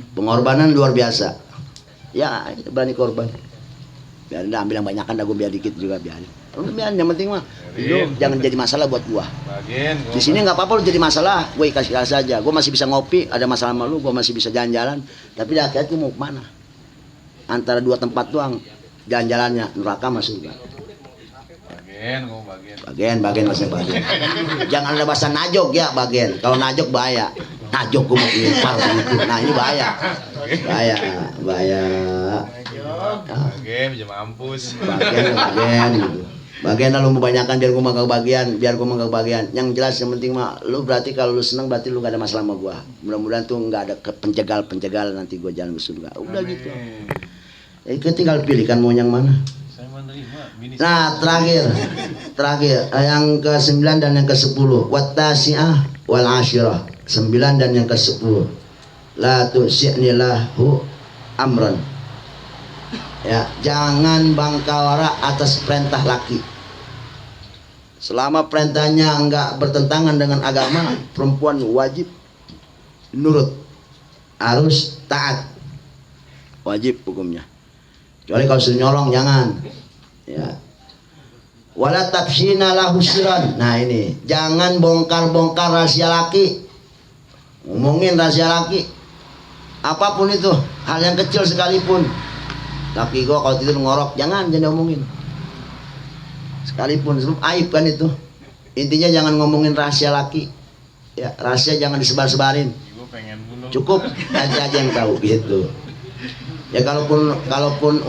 Pengorbanan luar biasa. Ya berani korban. Biar anda ambil yang banyak kan, gue biar dikit juga biarin. Udah biarin, yang penting mah lu jangan jadi masalah buat gua. Di sini nggak apa-apa lu jadi masalah, gue kasih saja. Gue masih bisa ngopi, ada masalah sama lu, gue masih bisa jalan-jalan. Tapi di akhirat gue mau kemana? Antara dua tempat doang jalan-jalannya, neraka masuk surga. Bagian masih bagian. Jangan ada bahasa najok ya bagian. Kalau najok bahaya. Najok gue mau impar gitu. Nah ini bahaya. Bahaya. Bagian bisa mampus. Bagian gitu. Bagian lalu membanyakan biar gue mangga bagian. Yang jelas yang penting mah lu berarti kalau lu seneng berarti lu gak ada masalah sama gua. Mudah-mudahan tuh nggak ada penjegal nanti gua jalan ke surga. Udah gitu. Itu tinggal pilih kan mau yang mana. Nah terakhir yang ke-9 dan yang ke-10 wattasi'ah wal ashirah, 9 dan yang ke-10 la tu'si'nilahu amran. Ya, jangan bangkawara atas perintah laki. Selama perintahnya enggak bertentangan dengan agama, perempuan wajib nurut, harus taat, wajib hukumnya. Kecuali kalau suruh nyolong jangan. Ya. Wala tafshina lahu sirran. Nah ini, jangan bongkar-bongkar rahasia laki. Ngomongin rahasia laki. Apapun itu, hal yang kecil sekalipun. Laki gua kalau tidur ngorok, jangan omongin. Sekalipun sebab aib kan itu. Intinya jangan ngomongin rahasia laki. Ya, rahasia jangan disebar-sebarin. Cukup aja yang tahu gitu. Ya kalaupun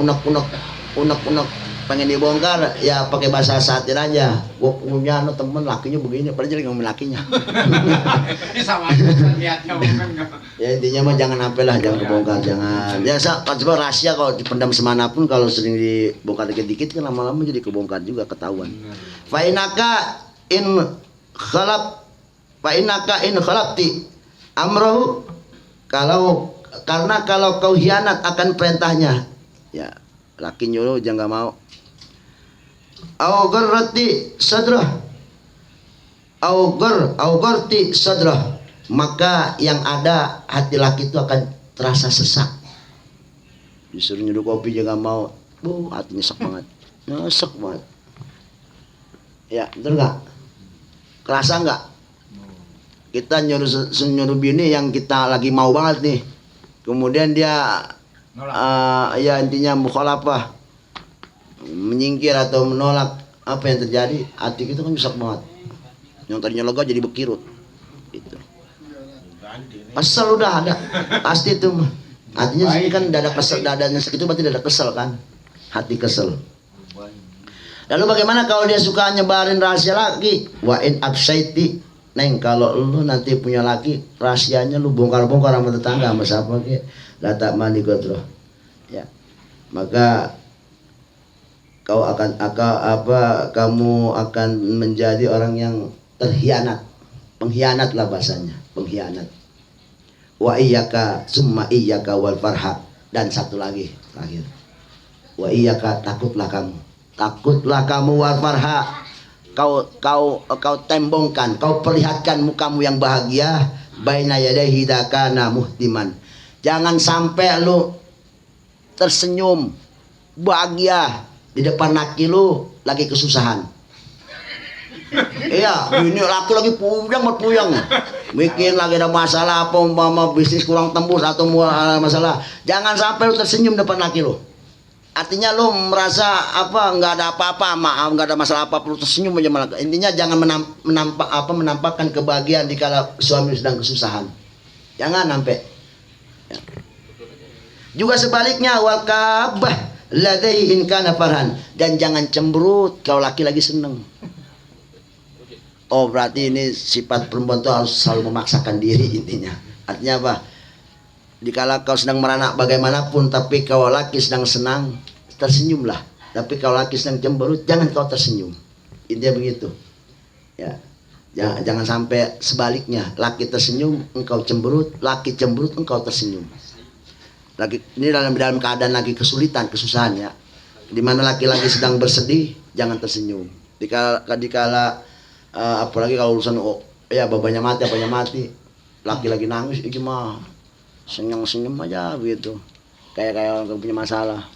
unek-unek pengen dibongkar ya pakai bahasa satir aja. Gua punya temen lakinya begini, padahal jadi ngomongin lakinya. Sama lihatnya bukan. Ya intinya mah jangan sampai lah, jangan kebongkar, jangan. Ya sebab rahasia kalau dipendam semanapun kalau sering dibongkar dikit-dikit kan lama-lama jadi kebongkar juga, ketahuan. Fa inaka in khalafti amrahu, karena kalau kau hianat akan perintahnya, ya laki nyuruh jangan nggak mau. Au garrati sadrah, maka yang ada hati laki itu akan terasa sesak. Disuruh nyeduh kopi jangan mau, hatinya nyesek banget, nyesek banget. Ya betul nggak? Kerasa nggak? Kita nyuruh bini yang kita lagi mau banget nih, kemudian dia ya intinya mukhalafah, menyingkir atau menolak, apa yang terjadi? Hati kita kan nyesek banget. Yang tadinya lega jadi berkirut. Itu. Kesel udah ada, pasti itu. Artinya sini kan dada kesel, dadanya segitu berarti dada kesel kan, hati kesel. Lalu bagaimana kalau dia suka nyebarin rahasia laki? Wa in absaiti, neng kalau lu nanti punya laki, rahasianya lu bongkar-bongkar sama tetangga sama siapa ke, lata mandi godro, ya, maka kamu akan menjadi orang yang terhianat, pengkhianat lah bahasanya, pengkhianat. Wa iyyaka summa iyyaka wal farha, dan satu lagi terakhir. Wa iyyaka, takutlah kamu wal farha, kau tembongkan, kau perlihatkan mukamu yang bahagia baina yadayhi dakana muhtiman. Jangan sampai lu tersenyum bahagia di depan laki lu lagi kesusahan. Iya, ini laki lagi puyang. Bikin lagi ada masalah apa umpama bisnis kurang tembus atau masalah. Jangan sampai lu tersenyum depan laki lu. Artinya lu merasa apa nggak ada apa-apa, maaf nggak ada masalah apa, perlu tersenyum aja malah. Intinya jangan menampakkan kebahagiaan dikala suami sedang kesusahan. Jangan sampai. Ya. Juga sebaliknya wal kabah ladai in kana farhan, dan jangan cemberut kalau laki lagi seneng. Oh berarti ini sifat perempuan itu harus selalu memaksakan diri intinya. Artinya apa? Dikala kau sedang meranak bagaimanapun, tapi kalau laki sedang senang, tersenyumlah. Tapi kalau laki sedang cemberut, jangan kau tersenyum. Intinya begitu. Ya, jangan sampai sebaliknya. Laki tersenyum, engkau cemberut. Laki cemberut, engkau tersenyum. Laki ini dalam keadaan lagi kesulitan, kesusahan ya. Di mana laki-laki sedang bersedih, jangan tersenyum. Dikala apalagi kalau urusan ya babanya mati, apanya mati, laki-lagi nangis, itu mah senyum aja begitu, kayak orang punya masalah.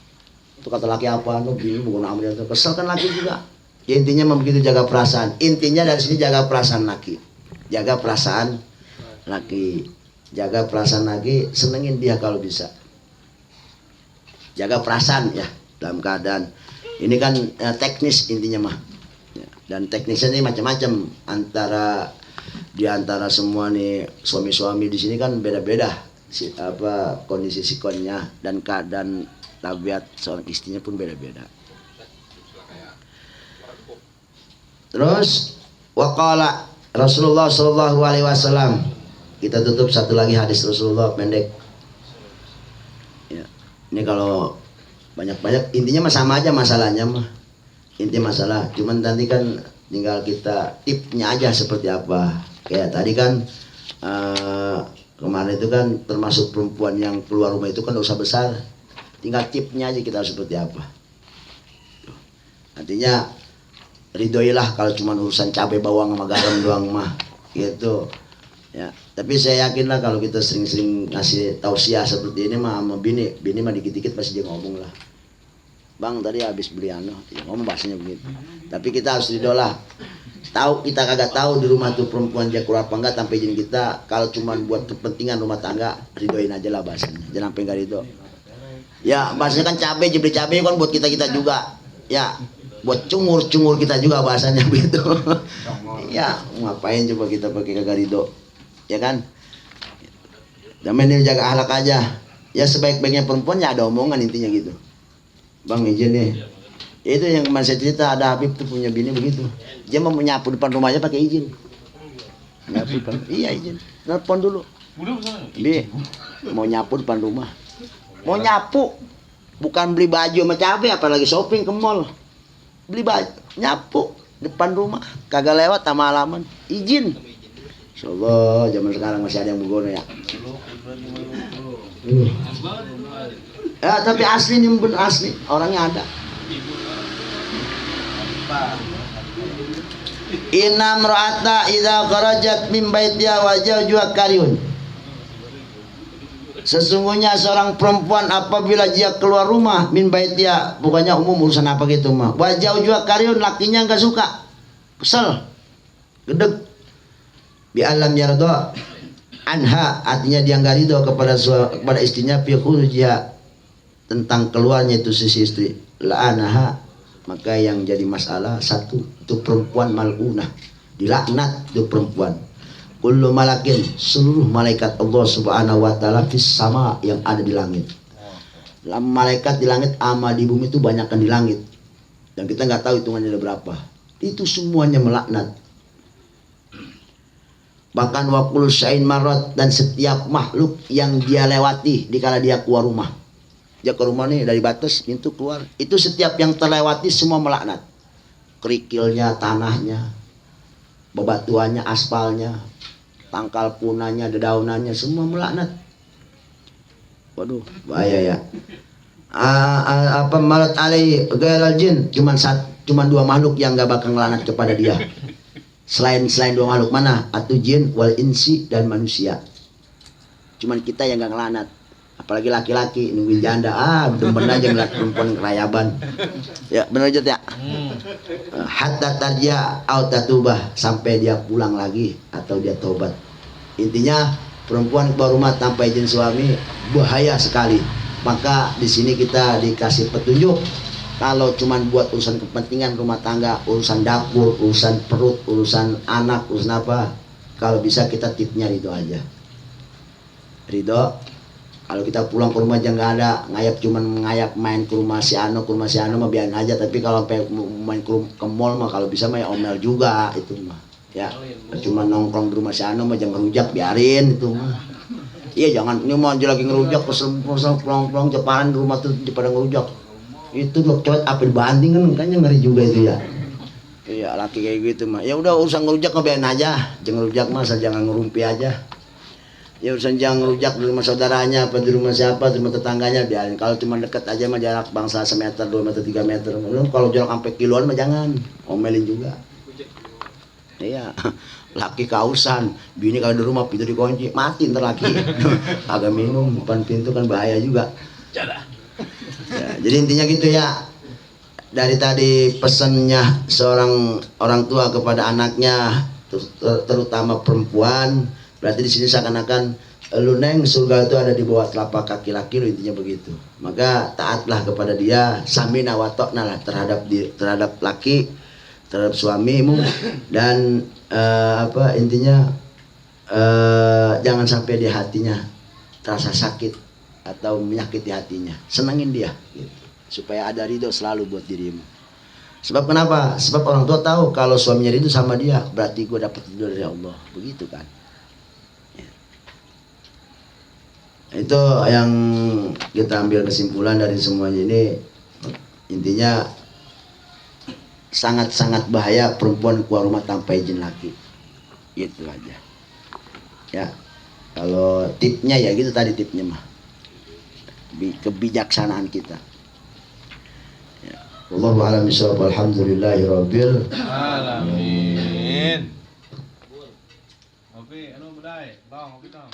Itu kata laki apa, nu bingung bukan ambil itu, kesel kan laki juga. Ya, intinya begitu, jaga perasaan. Intinya dari sini jaga perasaan laki, jaga perasaan laki, senengin dia kalau bisa. Jaga perasaan ya dalam keadaan ini kan teknis intinya mah. Ya, dan teknisnya ini macam-macam di antara semua nih suami-suami di sini kan beda-beda kondisi sikonnya dan keadaan tabiat seorang istrinya pun beda-beda. Terus waqala Rasulullah Shallallahu Alaihi Wasallam, kita tutup satu lagi hadis Rasulullah pendek. Ya, ini kalau banyak intinya mah sama aja masalahnya mah. Inti masalah, cuman nanti kan tinggal kita tipnya aja seperti apa. Kayak tadi kan kemarin itu kan termasuk perempuan yang keluar rumah itu kan dosa besar. Tinggal tipnya aja kita harus seperti apa. Artinya ridhoilah kalau cuma urusan cabai bawang sama garam doang mah gitu. Ya, tapi saya yakin lah kalau kita sering-sering ngasih tausiah seperti ini mah sama bini mah dikit-dikit pasti dia ngomong lah. Bang tadi habis beli ya, ngomong bahasanya begitu. Tapi kita harus ridho lah. Tahu kita kagak tahu di rumah tuh perempuan dia keluar apa enggak tanpa izin kita. Kalau cuma buat kepentingan rumah tangga, ridhoin aja lah bahasanya. Jangan sampai enggak ridho. Ya bahasanya kan cabai, beli cabai kan buat kita juga. Ya buat cungur kita juga bahasanya begitu. Ya ngapain coba kita pakai kagak ridho, ya kan? Namanya jaga akhlak aja. Ya sebaik-baiknya perempuan ya ada omongan intinya gitu. Bang izin nih, itu yang kemarin saya cerita ada Habib tuh punya bini begitu, dia mau menyapu depan rumahnya pakai izin. Nyapu depan, iya izin. Telepon dulu. Bi, mau nyapu depan rumah. Mau nyapu, bukan beli baju sama cabai, apalagi shopping ke mall. Beli baju, nyapu depan rumah, kagak lewat sama halaman, izin. Insyaallah zaman sekarang masih ada yang begono ya. Ya tapi asli nih bener asli, orangnya ada. Inna mra'ata idza kharajat min baitiha wa zawjuha karyun. Sesungguhnya seorang perempuan apabila dia keluar rumah min baitiha, bukannya umum urusan apa gitu mah. Wa zawjuha karyun, lakinya enggak suka. Kesel. Gedeg. Bi alam yarda anha, artinya dia enggak ridho kepada istrinya fi khurujiha, tentang keluarnya itu sisi istri, la'anaha, maka yang jadi masalah satu itu perempuan mal'unah, dilaknat itu perempuan. Kullu malakin, seluruh malaikat Allah Subhanahu wa taala fis sama, yang ada di langit. Malaikat di langit ama di bumi itu banyakkan di langit. Dan kita nggak tahu hitungannya ada berapa. Itu semuanya melaknat. Bahkan wa kullu syai'in marrat, dan setiap makhluk yang dia lewati dikala dia keluar rumah. Dia ke rumah nih dari batas pintu keluar, itu setiap yang terlewati semua melaknat. Kerikilnya, tanahnya, bebatuannya, aspalnya, tangkal punanya, dedaunannya, semua melaknat. Waduh, bahaya ya. Apa malat alai gairal jin, cuman dua makhluk yang gak bakal ngelaknat kepada dia. Selain dua makhluk mana? Atu jin wal insi, dan manusia. Cuman kita yang gak ngelaknat. apalagi laki-laki nungguin janda, demen aja ngeliat perempuan kerayaban. Ya benar aja ya. Hatta tarja au tatubah, sampai dia pulang lagi atau dia tobat. Intinya perempuan keluar rumah tanpa izin suami bahaya sekali. Maka di sini kita dikasih petunjuk, kalau cuman buat urusan kepentingan rumah tangga, urusan dapur, urusan perut, urusan anak, urusan apa, kalau bisa kita tipnya ridho aja. Ridho. Kalau kita pulang ke rumah aja nggak ada ngayap, cuman ngayap main ke rumah si Ano mah biarin aja. Tapi kalau sampai main ke mall mah kalau bisa mah ya omel juga itu mah. Ya, cuma nongkrong di rumah si Ano mah jangan ngerujak, biarin itu mah. Iya jangan, ini mah aja lagi ngerujak kesel pulang ceparan di rumah tuh pada ngerujak. Itu dok cowok apa dibanding kan, kayaknya ngeri juga itu ya. Iya laki kayak gitu mah. Ya udah urusan ngerujak mah biarin aja, jangan ngerujak mah asal jangan ngerumpi aja. Ya urusan jangan ngerujak di rumah saudaranya, apa di rumah siapa, di rumah tetangganya biarin. Kalau cuma dekat aja mah jarak bangsa semeter, 2 meter, 3 meter. Kalau jarak sampai kiloan mah jangan, omelin juga. Iya, laki kausan, bini kalau di rumah pintu dikunci, mati ntar laki. Agak minum depan pintu kan bahaya juga. Ya, jadi intinya gitu ya. Dari tadi pesannya seorang orang tua kepada anaknya, terutama perempuan. Berarti di sini seakan-akan lu neng surga itu ada di bawah telapak kaki laki lu, intinya begitu. Maka taatlah kepada dia, samina wa ta'na lah terhadap laki, terhadap suamimu, dan intinya jangan sampai di hatinya terasa sakit atau menyakiti hatinya. Senangin dia gitu, supaya ada ridho selalu buat dirimu. Sebab kenapa? Sebab orang tua tahu kalau suaminya ridho sama dia, berarti gue dapat ridho dari Allah, begitu kan. Itu yang kita ambil kesimpulan dari semuanya ini. Intinya sangat-sangat bahaya perempuan keluar rumah tanpa izin laki. Itu aja ya. Kalau tipnya ya gitu tadi, tipnya mah kebijaksanaan kita ya. Wallahu a'lam bishawab. Alhamdulillahirabbil alamin. Kopi anu bedai, bang kopi tong.